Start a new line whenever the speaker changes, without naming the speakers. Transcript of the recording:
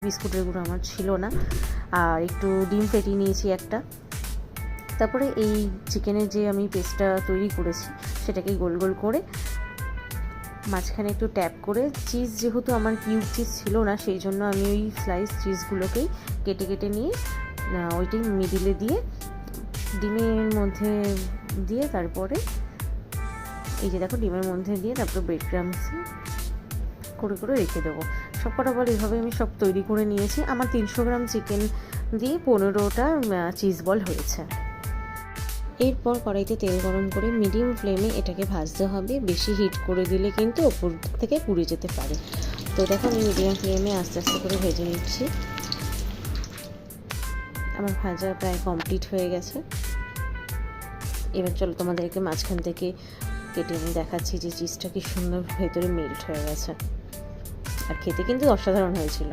বিস্কুটের গুঁড়ো আমার ছিল না, আর একটু ডিম ফেটিয়ে নিয়েছি একটা। তারপরে এই চিকেনের যে আমি পেস্টটা তৈরি করেছি সেটাকে গোল গোল করে মাঝখানে একটু ট্যাপ করে, চিজ যেহেতু আমার কিউব চিজ ছিল না সেই জন্য আমি ওই স্লাইস চিজগুলোকেই কেটে কেটে নিয়ে ওইটাই মিডিলে দিয়ে ডিমের মধ্যে দিয়ে, তারপরে এই যে দেখো ডিমের মধ্যে দিয়ে তারপরে ব্রেড ক্রাম্বস করে করে রেখে দেবো। সব কটা বল এইভাবে আমি সব তৈরি করে নিয়েছি। আমার 300 গ্রাম চিকেন দিয়ে 15টা চিজ বল হয়েছে। এরপর কড়াইতে তেল গরম করে মিডিয়াম ফ্লেমে এটাকে ভাজতে হবে। বেশি হিট করে দিলে কিন্তু ওপর থেকে পুড়ে যেতে পারে। তো দেখো আমি মিডিয়াম ফ্লেমে আস্তে আস্তে করে ভেজে নিচ্ছি। আমার ভাজা প্রায় কমপ্লিট হয়ে গেছে। এবার চলো তোমাদেরকে মাঝখান থেকে কেটে আমি দেখাচ্ছি যে চিজটা কি সুন্দর ভেতরে মেল্ট হয়ে গেছে, আর খেতে কিন্তু অসাধারণ হয়েছিল।